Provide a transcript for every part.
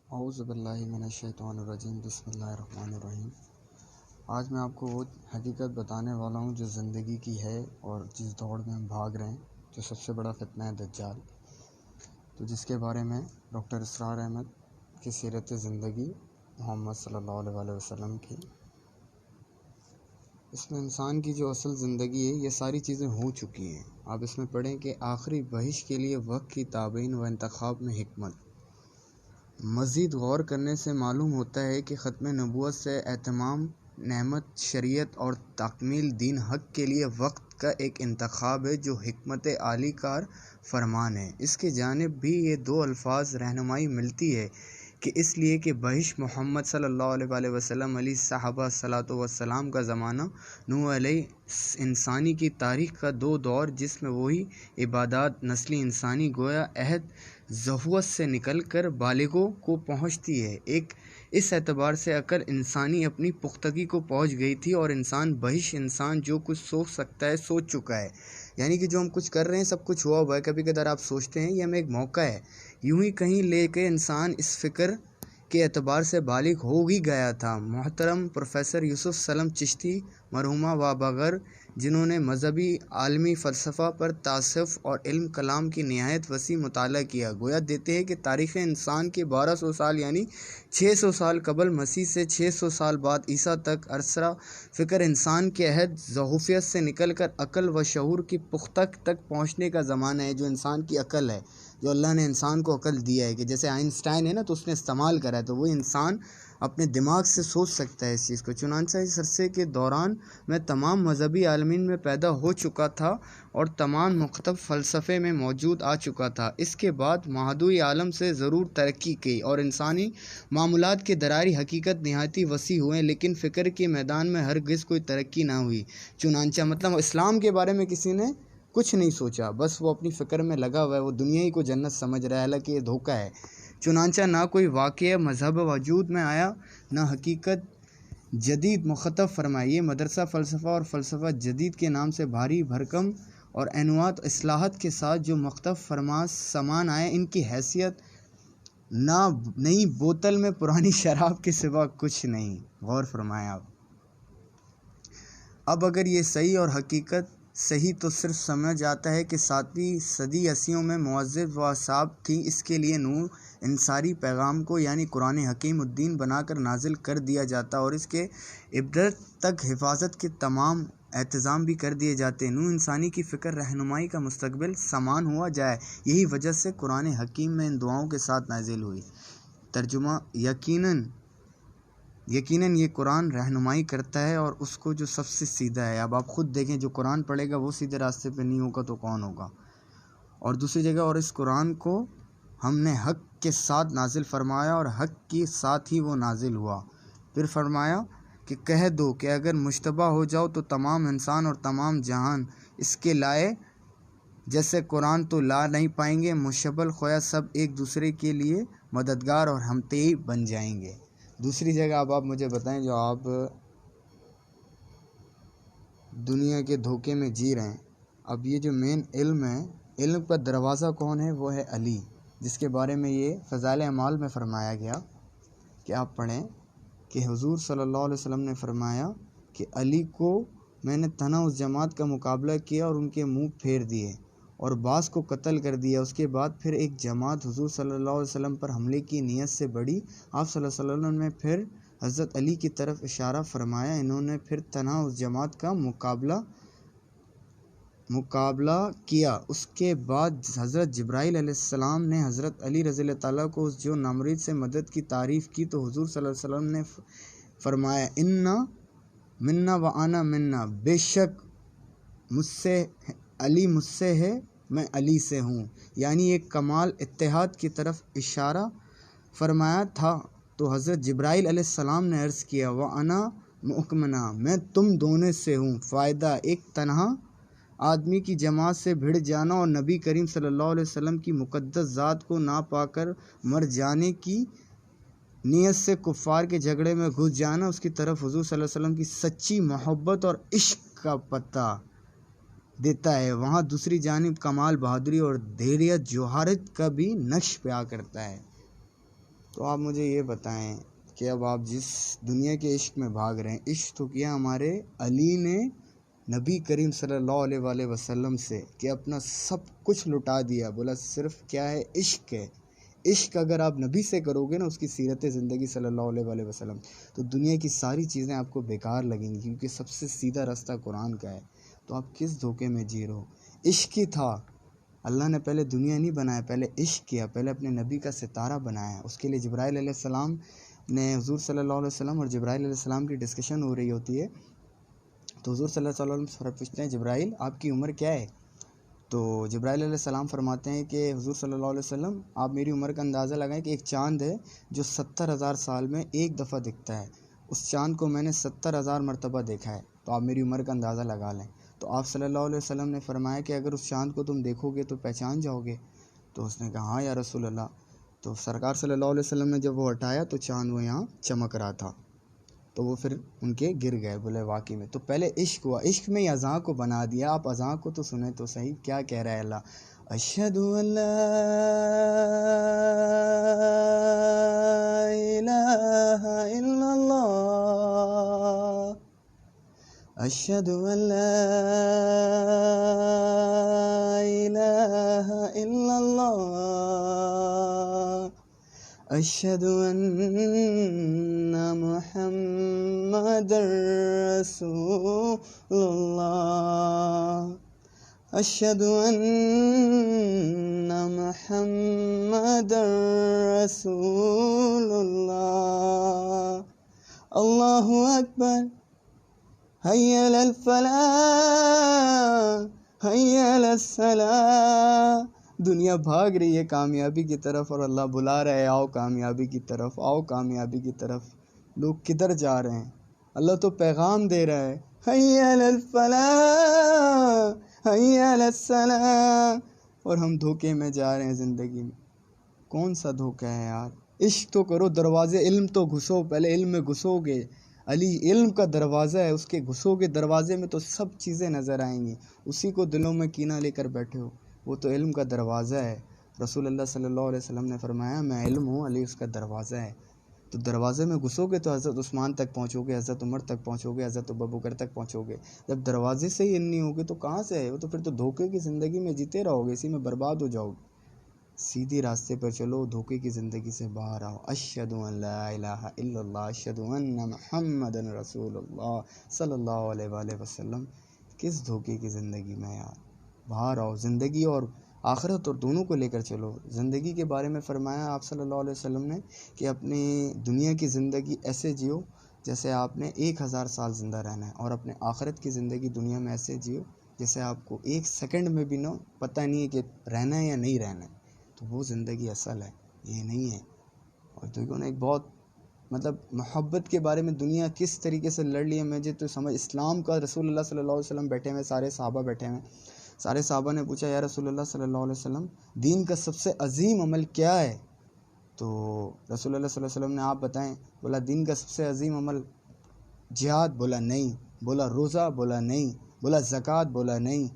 اعوذ باللہ من الشیطان الرجیم بسم اللہ الرحمن الرحیم۔ آج میں آپ کو وہ حقیقت بتانے والا ہوں جو زندگی کی ہے اور جس دوڑ میں ہم بھاگ رہے ہیں، جو سب سے بڑا فتنہ ہے دجال، تو جس کے بارے میں ڈاکٹر اسرار احمد کی سیرت زندگی محمد صلی اللہ علیہ وسلم کی، اس میں انسان کی جو اصل زندگی ہے یہ ساری چیزیں ہو چکی ہیں۔ آپ اس میں پڑھیں کہ آخری بہش کے لیے وقت کی تعیین و انتخاب میں حکمت۔ مزید غور کرنے سے معلوم ہوتا ہے کہ ختم نبوت سے اہتمام نعمت شریعت اور تکمیل دین حق کے لیے وقت کا ایک انتخاب ہے جو حکمت عالی کار فرمان ہے۔ اس کی جانب بھی یہ دو الفاظ رہنمائی ملتی ہے کہ اس لیے کہ بہش محمد صلی اللہ علیہ وسلم علیہ صحابہ صلاۃ والسلام کا زمانہ نوح علیہ انسانی کی تاریخ کا دو دور جس میں وہی عبادات نسلی انسانی گویا عہد ظہوت سے نکل کر بالغوں کو پہنچتی ہے۔ ایک اس اعتبار سے عقل انسانی اپنی پختگی کو پہنچ گئی تھی اور انسان بہش انسان جو کچھ سوچ سکتا ہے سوچ چکا ہے، یعنی کہ جو ہم کچھ کر رہے ہیں سب کچھ ہوا ہوا ہے۔ کبھی کبھار آپ سوچتے ہیں یہ ہمیں ایک موقع ہے، یوں ہی کہیں لے کے انسان اس فکر کے اعتبار سے بالغ ہو ہی گیا تھا۔ محترم پروفیسر یوسف سلم چشتی مرحومہ و بغیر، جنہوں نے مذہبی عالمی فلسفہ پر تعصف اور علم کلام کی نہایت وسیع مطالعہ کیا، گویا دیتے ہیں کہ تاریخ انسان کے 1200 سال یعنی 600 سال قبل مسیح سے 600 سال بعد عیسیٰ تک عرصہ فکر انسان کے عہد ظہوفیت سے نکل کر عقل و شعور کی پختگی تک پہنچنے کا زمانہ ہے۔ جو انسان کی عقل ہے، جو اللہ نے انسان کو عقل دیا ہے، کہ جیسے آئنسٹائن ہے نا تو اس نے استعمال کرا ہے، تو وہ انسان اپنے دماغ سے سوچ سکتا ہے اس چیز کو۔ چنانچہ اس عرصے کے دوران میں تمام مذہبی عالمین میں پیدا ہو چکا تھا اور تمام مختلف فلسفے میں موجود آ چکا تھا۔ اس کے بعد مادی عالم سے ضرور ترقی کی اور انسانی معاملات کے دائرۂ حقیقت نہایت وسیع ہوئے، لیکن فکر کے میدان میں ہرگز کوئی ترقی نہ ہوئی۔ چنانچہ مطلب اسلام کے بارے میں کسی نے کچھ نہیں سوچا، بس وہ اپنی فکر میں لگا ہوا ہے، وہ دنیا ہی کو جنت سمجھ رہا ہے، حالانکہ یہ دھوکہ ہے۔ چنانچہ نہ کوئی واقعہ مذہب وجود میں آیا، نہ حقیقت جدید مخاطب فرمائی۔ یہ مدرسہ فلسفہ اور فلسفہ جدید کے نام سے بھاری بھرکم اور انواع اصلاحات کے ساتھ جو مختلف فرمان سامان آئے، ان کی حیثیت نئی بوتل میں پرانی شراب کے سوا کچھ نہیں۔ غور فرمائیں آپ۔ اب اگر یہ صحیح اور حقیقت صحیح تو صرف سمجھ آتا ہے کہ 7ویں صدی عیسوی میں معزز و اصحاب تھی، اس کے لیے نور انصاری پیغام کو یعنی قرآن حکیم الدین بنا کر نازل کر دیا جاتا اور اس کے ابد تک حفاظت کے تمام اہتمام بھی کر دیے جاتے، نور انسانی کی فکر رہنمائی کا مستقبل سامان ہوا جائے۔ یہی وجہ سے قرآن حکیم میں ان دعاؤں کے ساتھ نازل ہوئی۔ ترجمہ: یقیناً یہ قرآن رہنمائی کرتا ہے اور اس کو جو سب سے سیدھا ہے۔ اب آپ خود دیکھیں، جو قرآن پڑھے گا وہ سیدھے راستے پہ نہیں ہوگا تو کون ہوگا؟ اور دوسری جگہ، اور اس قرآن کو ہم نے حق کے ساتھ نازل فرمایا اور حق کے ساتھ ہی وہ نازل ہوا۔ پھر فرمایا کہ کہہ دو کہ اگر مشتبہ ہو جاؤ تو تمام انسان اور تمام جہان اس کے لائے جیسے قرآن تو لا نہیں پائیں گے، مشبل خواہ سب ایک دوسرے کے لیے مددگار اور ہمتئی بن جائیں گے۔ دوسری جگہ اب آپ مجھے بتائیں، جو آپ دنیا کے دھوکے میں جی رہے ہیں، اب یہ جو مین علم ہے، علم کا دروازہ کون ہے؟ وہ ہے علی، جس کے بارے میں یہ فضائل اعمال میں فرمایا گیا کہ آپ پڑھیں کہ حضور صلی اللہ علیہ وسلم نے فرمایا کہ علی کو میں نے تنہا اس جماعت کا مقابلہ کیا اور ان کے منہ پھیر دیے اور بعض کو قتل کر دیا۔ اس کے بعد پھر ایک جماعت حضور صلی اللہ علیہ وسلم پر حملے کی نیت سے بڑھی، آپ صلی اللہ علیہ وسلم نے پھر حضرت علی کی طرف اشارہ فرمایا، انہوں نے پھر تنہا اس جماعت کا مقابلہ کیا۔ اس کے بعد حضرت جبرائیل علیہ السلام نے حضرت علی رضی اللہ تعالیٰ کو جو نامرد سے مدد کی تعریف کی تو حضور صلی اللہ علیہ وسلم نے فرمایا، انا منا و انا منا، بے شک علی مجھ سے ہے، میں علی سے ہوں، یعنی ایک کمال اتحاد کی طرف اشارہ فرمایا تھا۔ تو حضرت جبرائیل علیہ السلام نے عرض کیا، وَأَنَا مُؤْمِنٌ، میں تم دونوں سے ہوں۔ فائدہ: ایک تنہا آدمی کی جماعت سے بھڑ جانا اور نبی کریم صلی اللہ علیہ وسلم کی مقدس ذات کو نہ پا کر مر جانے کی نیت سے کفار کے جھگڑے میں گھس جانا، اس کی طرف حضور صلی اللہ علیہ وسلم کی سچی محبت اور عشق کا پتہ دیتا ہے۔ وہاں دوسری جانب کمال بہادری اور دھیریہ جوہرت کا بھی نقش پیا کرتا ہے۔ تو آپ مجھے یہ بتائیں کہ اب آپ جس دنیا کے عشق میں بھاگ رہے ہیں، عشق تو کیا ہمارے علی نے نبی کریم صلی اللہ علیہ وآلہ وسلم سے کہ اپنا سب کچھ لٹا دیا، بولا صرف کیا ہے، عشق ہے۔ عشق اگر آپ نبی سے کرو گے نا، اس کی سیرت زندگی صلی اللہ علیہ وآلہ وسلم، تو دنیا کی ساری چیزیں آپ کو بیکار لگیں گی، کیونکہ سب سے سیدھا راستہ قرآن کا ہے۔ تو آپ کس دھوکے میں جی رہے ہو؟ عشق ہی تھا، اللہ نے پہلے دنیا نہیں بنایا، پہلے عشق کیا، پہلے اپنے نبی کا ستارہ بنایا۔ اس کے لیے جبرائیل علیہ السلام نے حضور صلی اللہ علیہ وسلم اور جبرائیل علیہ السلام کی ڈسکشن ہو رہی ہوتی ہے، تو حضور صلی اللہ علیہ وسلم پوچھتے ہیں جبرائیل آپ کی عمر کیا ہے؟ تو جبرائیل علیہ السلام فرماتے ہیں کہ حضور صلی اللہ علیہ وسلم آپ میری عمر کا اندازہ لگائیں کہ ایک چاند ہے جو 70,000 سال میں ایک دفعہ دکھتا ہے، اس چاند کو میں نے 70,000 مرتبہ دیکھا ہے، تو آپ میری عمر کا اندازہ لگا لیں۔ تو آپ صلی اللہ علیہ وسلم نے فرمایا کہ اگر اس چاند کو تم دیکھو گے تو پہچان جاؤ گے؟ تو اس نے کہا ہاں یا رسول اللہ۔ تو سرکار صلی اللہ علیہ وسلم نے جب وہ ہٹایا تو چاند وہ یہاں چمک رہا تھا، تو وہ پھر ان کے گر گئے، بولے واقعی میں۔ تو پہلے عشق ہوا، عشق میں ہی اذان کو بنا دیا۔ آپ اذان کو تو سنیں تو صحیح، کیا کہہ رہا ہے اللہ؟ اشہد ان لا الہ الا اللہ، اشہد ان لا الہ الا اللہ، اشہد ان محمد رسول اللہ، اشہد ان محمد رسول اللہ، اللہ اکبر، حی علی الفلاح، حی علی الصلاح۔ دنیا بھاگ رہی ہے کامیابی کی طرف اور اللہ بلا رہا ہے آؤ کامیابی کی طرف، آؤ کامیابی کی طرف۔ لوگ کدھر جا رہے ہیں؟ اللہ تو پیغام دے رہا ہے، حی علی الفلاح، حی علی الصلاح، اور ہم دھوکے میں جا رہے ہیں زندگی میں۔ کون سا دھوکہ ہے یار؟ عشق تو کرو، دروازے علم تو گھسو، پہلے علم میں گھسو گے۔ علی علم کا دروازہ ہے، اس کے گھسو گے دروازے میں تو سب چیزیں نظر آئیں گی۔ اسی کو دلوں میں کینہ لے کر بیٹھے ہو، وہ تو علم کا دروازہ ہے۔ رسول اللہ صلی اللہ علیہ وسلم نے فرمایا میں علم ہوں، علی اس کا دروازہ ہے۔ تو دروازے میں گھسو گے تو حضرت عثمان تک پہنچو گے، حضرت عمر تک پہنچو گے، حضرت ابوبکر تک پہنچو گے۔ جب دروازے سے ہی نہیں ہوگے تو کہاں سے ہے وہ؟ تو پھر تو دھوکے کی زندگی میں جیتے رہو گے، اسی میں برباد ہو جاؤ گے۔ سیدھی راستے پر چلو، دھوکے کی زندگی سے باہر آؤ۔ اشہد ان لا الہ الا اللہ، اشہد ان محمد رسول اللہ صلی اللہ علیہ وآلہ وسلم۔ کس دھوکے کی زندگی میں یار؟ باہر آؤ، زندگی اور آخرت اور دونوں کو لے کر چلو۔ زندگی کے بارے میں فرمایا آپ صلی اللہ علیہ وسلم نے کہ اپنی دنیا کی زندگی ایسے جیو جیسے آپ نے 1000 سال زندہ رہنا ہے، اور اپنے آخرت کی زندگی دنیا میں ایسے جیو جیسے آپ کو ایک سیکنڈ میں بھی نہ پتہ نہیں ہے کہ رہنا ہے یا نہیں رہنا ہے۔ تو وہ زندگی اصل ہے، یہ نہیں ہے۔ اور دیکھو نا، ایک بہت محبت کے بارے میں دنیا کس طریقے سے لڑ لی ہے، مجھے تو سمجھ اسلام کا۔ رسول اللہ صلی اللہ علیہ وسلم بیٹھے ہوئے، سارے صحابہ بیٹھے ہوئے، سارے صحابہ نے پوچھا یا رسول اللہ صلی اللہ علیہ وسلم دین کا سب سے عظیم عمل کیا ہے؟ تو رسول اللہ صلی اللہ علیہ وسلم نے آپ بتائیں، بولا دین کا سب سے عظیم عمل جہاد، بولا نہیں، بولا روزہ، بولا نہیں، بولا زکوٰۃ، بولا نہیں،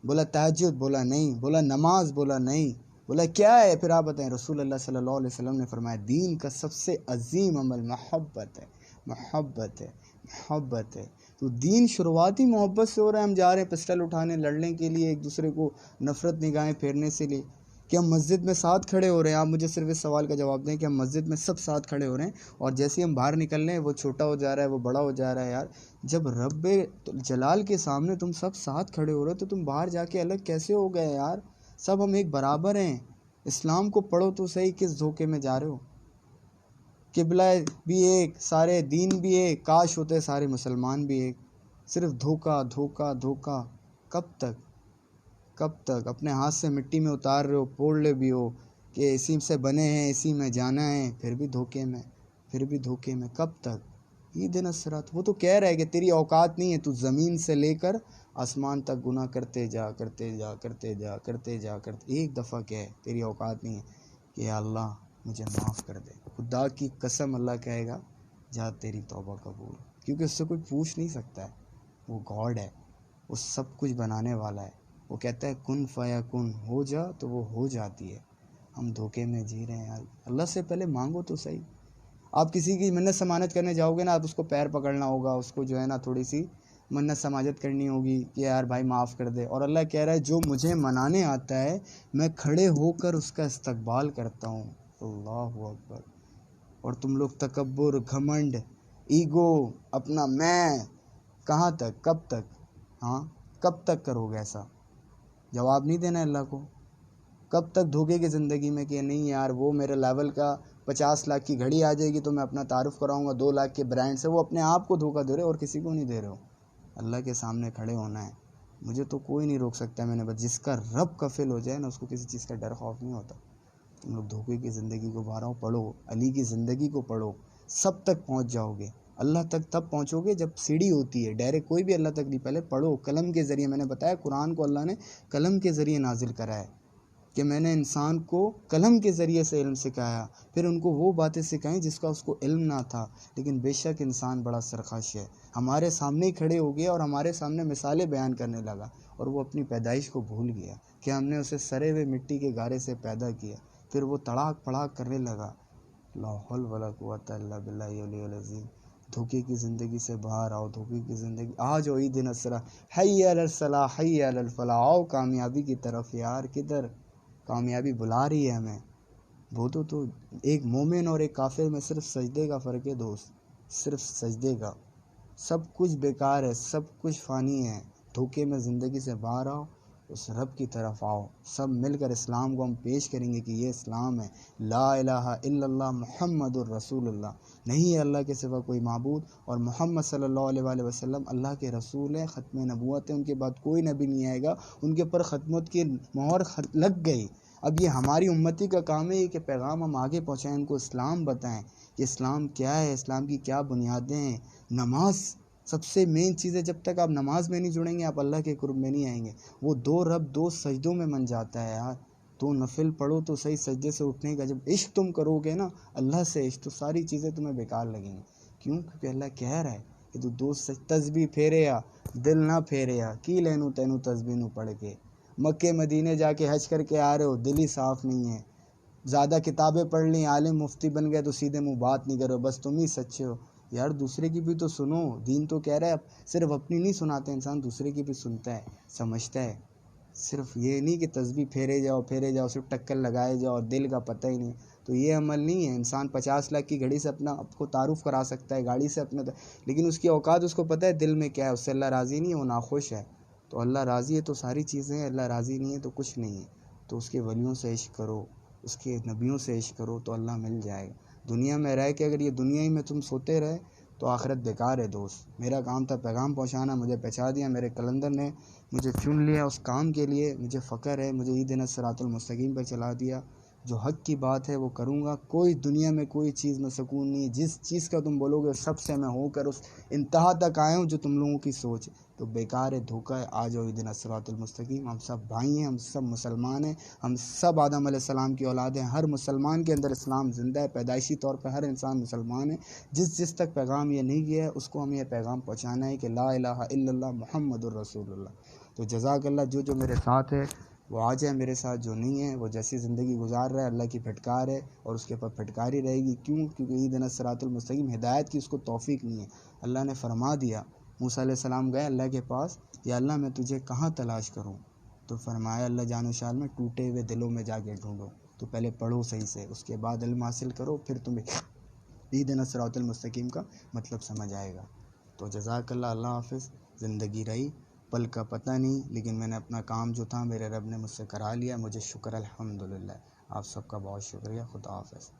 بولا تہجد، بولا نہیں، بولا نماز، بولا نہیں، بولا کیا ہے پھر آپ بتائیں؟ رسول اللہ صلی اللہ علیہ وسلم نے فرمایا دین کا سب سے عظیم عمل محبت ہے، محبت ہے، محبت ہے۔ تو دین شروعاتی محبت سے ہو رہا ہے۔ ہم جا رہے ہیں پسٹل اٹھانے، لڑنے کے لیے، ایک دوسرے کو نفرت نگاہیں پھیرنے سے لیے کہ ہم مسجد میں ساتھ کھڑے ہو رہے ہیں۔ آپ مجھے صرف اس سوال کا جواب دیں کہ ہم مسجد میں سب ساتھ کھڑے ہو رہے ہیں، اور جیسے ہی ہم باہر نکل رہے ہیں وہ چھوٹا ہو جا رہا ہے، وہ بڑا ہو جا رہا ہے۔ یار جب رب جلال کے سامنے تم سب ساتھ کھڑے ہو رہے ہو تو تم باہر جا کے الگ کیسے ہو گئے یار؟ سب ہم ایک برابر ہیں۔ اسلام کو پڑھو تو صحیح، کس دھوکے میں جا رہے ہو؟ قبلہ بھی ایک، سارے دین بھی ایک، کاش ہوتے سارے مسلمان بھی ایک۔ صرف دھوکا دھوکا دھوکا، کب تک؟ کب تک اپنے ہاتھ سے مٹی میں اتار رہے ہو، پوڑ لے بھی ہو کہ اسی سے بنے ہیں، اسی میں جانا ہے، پھر بھی دھوکے میں، پھر بھی دھوکے میں، کب تک؟ دن الصراط، وہ تو کہہ رہا ہے کہ تیری اوقات نہیں ہے، تو زمین سے لے کر آسمان تک گناہ کرتے جا کرتے جا کرتے جا کرتے جا کرتے، ایک دفعہ کہے تیری اوقات نہیں ہے کہ یا اللہ مجھے معاف کر دے۔ خدا کی قسم اللہ کہے گا جا تیری توبہ قبول، کیونکہ اس سے کوئی پوچھ نہیں سکتا ہے، وہ گاڈ ہے، وہ سب کچھ بنانے والا ہے۔ وہ کہتا ہے کن فیا کن، ہو جا تو وہ ہو جاتی ہے۔ ہم دھوکے میں جی رہے ہیں یار. اللہ سے پہلے مانگو تو صحیح. آپ کسی کی منت سماجت کرنے جاؤ گے نا, آپ اس کو پیر پکڑنا ہوگا, اس کو جو ہے نا تھوڑی سی منت سماجت کرنی ہوگی کہ یار بھائی معاف کر دے. اور اللہ کہہ رہا ہے جو مجھے منانے آتا ہے میں کھڑے ہو کر اس کا استقبال کرتا ہوں. اللہ اکبر. اور تم لوگ تکبر, گھمنڈ, ایگو, اپنا میں, کہاں تک, کب تک؟ ہاں کب تک کرو گے ایسا؟ جواب نہیں دینا اللہ کو. کب تک دھوکے کی زندگی میں کہ نہیں یار وہ میرے لیول کا 50 لاکھ کی گھڑی آ جائے گی تو میں اپنا تعارف کراؤں گا 2 لاکھ کے برانڈ سے. وہ اپنے آپ کو دھوکہ دے رہے اور کسی کو نہیں دے رہے ہو. اللہ کے سامنے کھڑے ہونا ہے. مجھے تو کوئی نہیں روک سکتا. میں نے بس جس کا رب کفیل ہو جائے نا اس کو کسی چیز کا ڈر خوف نہیں ہوتا. تم لوگ دھوکے کی زندگی کو بارہو پڑھو, علی کی زندگی کو پڑھو, سب تک پہنچ جاؤ گے. اللہ تک تب پہنچو گے جب سیڑھی ہوتی ہے, ڈائریکٹ کوئی بھی اللہ تک نہیں. پہلے پڑھو قلم کے ذریعے. میں نے بتایا قرآن کو اللہ نے قلم کے ذریعے نازل کرا ہے کہ میں نے انسان کو قلم کے ذریعے سے علم سکھایا. پھر ان کو وہ باتیں سکھائیں جس کا اس کو علم نہ تھا. لیکن بے شک انسان بڑا سرکش ہے. ہمارے سامنے ہی کھڑے ہو گیا اور ہمارے سامنے مثالیں بیان کرنے لگا, اور وہ اپنی پیدائش کو بھول گیا کہ ہم نے اسے سڑے ہوئے مٹی کے گارے سے پیدا کیا. پھر وہ تڑاک پڑاک کرنے لگا. لا حول ولا قوت الا باللہ العلی العظیم. دھوکے کی زندگی سے باہر آؤ. دھوکے کی زندگی آ جاؤ. عید الصلاح, حی علی الصلاح, حی علی الفلاح. آؤ کامیابی کی طرف. یار کدھر کامیابی بلا رہی ہے ہمیں. وہ تو ایک مومن اور ایک کافر میں صرف سجدے کا فرق ہے دوست, صرف سجدے کا. سب کچھ بیکار ہے, سب کچھ فانی ہے. دھوکے میں زندگی سے باہر آؤ, اس رب کی طرف آؤ. سب مل کر اسلام کو ہم پیش کریں گے کہ یہ اسلام ہے. لا الہ الا اللہ محمد الرسول اللہ. نہیں ہے اللہ کے سوا کوئی معبود, اور محمد صلی اللہ علیہ وآلہ وسلم اللہ کے رسول ہیں. ختم نبوت ہے, ان کے بعد کوئی نبی نہیں آئے گا. ان کے پر ختمت کی مہر لگ گئی. اب یہ ہماری امتی کا کام ہے کہ پیغام ہم آگے پہنچائیں, ان کو اسلام بتائیں کہ اسلام کیا ہے, اسلام کی کیا بنیادیں ہیں. نماز سب سے مین چیز ہے. جب تک آپ نماز میں نہیں جڑیں گے آپ اللہ کے قرب میں نہیں آئیں گے. وہ 2 رب 2 سجدوں میں من جاتا ہے یار. 2 نفل پڑھو تو صحیح سجدے سے اٹھنے کا. جب عشق تم کرو گے نا اللہ سے عشق, تو ساری چیزیں تمہیں بیکار لگیں گی. کیوں؟ کیونکہ اللہ کہہ رہا ہے کہ تو 2 تسبیح پھیریا دل نہ پھیریا, کی لینو تینو تسبیح نو پڑھ کے. مکے مدینے جا کے حج کر کے آ رہے ہو, دل ہی صاف نہیں ہے. زیادہ کتابیں پڑھ لیں, عالم مفتی بن گئے تو سیدھے منہ بات نہیں کرو, بس تم ہی سچے ہو. یار دوسرے کی بھی تو سنو. دین تو کہہ رہا ہے صرف اپنی نہیں سناتے انسان, دوسرے کی بھی سنتا ہے, سمجھتا ہے. صرف یہ نہیں کہ تسبیح پھیرے جاؤ صرف ٹکر لگائے جاؤ اور دل کا پتہ ہی نہیں. تو یہ عمل نہیں ہے. انسان 50 لاکھ کی گھڑی سے اپنا آپ کو تعارف کرا سکتا ہے, گاڑی سے اپنا, لیکن اس کی اوقات اس کو پتہ ہے دل میں کیا ہے. اس سے اللہ راضی نہیں ہے, وہ ناخوش ہے. تو اللہ راضی ہے تو ساری چیزیں ہیں, اللہ راضی نہیں ہے تو کچھ نہیں ہے. تو اس کے ولیوں سے عشق کرو, اس کے نبیوں سے عشق کرو تو اللہ مل جائے گا. دنیا میں رہ کے اگر یہ دنیا ہی میں تم سوتے رہے تو آخرت بیکار ہے دوست. میرا کام تھا پیغام پہنچانا, مجھے پہنچا دیا. میرے کلندر نے مجھے چن لیا اس کام کے لیے. مجھے فخر ہے, مجھے عید الصراط المستقیم پر چلا دیا. جو حق کی بات ہے وہ کروں گا. کوئی دنیا میں کوئی چیز میں سکون نہیں. جس چیز کا تم بولو گے سب سے میں ہو کر اس انتہا تک آیا ہوں جو تم لوگوں کی سوچ ہے. تو بیکار ہے, دھوکہ ہے. آ جاؤ عید الصراط المستقیم. ہم سب بھائی ہیں, ہم سب مسلمان ہیں, ہم سب آدم علیہ السلام کی اولاد ہیں. ہر مسلمان کے اندر اسلام زندہ ہے. پیدائشی طور پر ہر انسان مسلمان ہے. جس تک پیغام یہ نہیں گیا ہے اس کو ہمیں یہ پیغام پہنچانا ہے کہ لا الہ الا اللہ محمد الرسول اللہ. تو جزاک اللہ. جو میرے ساتھ ہے وہ آ جائے میرے ساتھ, جو نہیں ہے وہ جیسی زندگی گزار رہا ہے اللہ کی پھٹکار ہے اور اس کے اوپر پھٹکاری رہے گی. کیوں؟ کیونکہ عید الصراط المستقیم ہدایت کی اس کو توفیق نہیں ہے. اللہ نے فرما دیا, موسیٰ علیہ السلام گئے اللہ کے پاس, یا اللہ میں تجھے کہاں تلاش کروں؟ تو فرمایا اللہ جان و شان میں ٹوٹے ہوئے دلوں میں جا کے ڈھونڈو. تو پہلے پڑھو صحیح سے, اس کے بعد علم حاصل کرو, پھر تمہیں عید الصراط المستقیم کا مطلب سمجھ آئے گا. تو جزاک اللہ. اللہ حافظ. زندگی رہی, پل کا پتہ نہیں, لیکن میں نے اپنا کام جو تھا میرے رب نے مجھ سے کرا لیا. مجھے شکر الحمدللہ. آپ سب کا بہت شکریہ. خدا حافظ.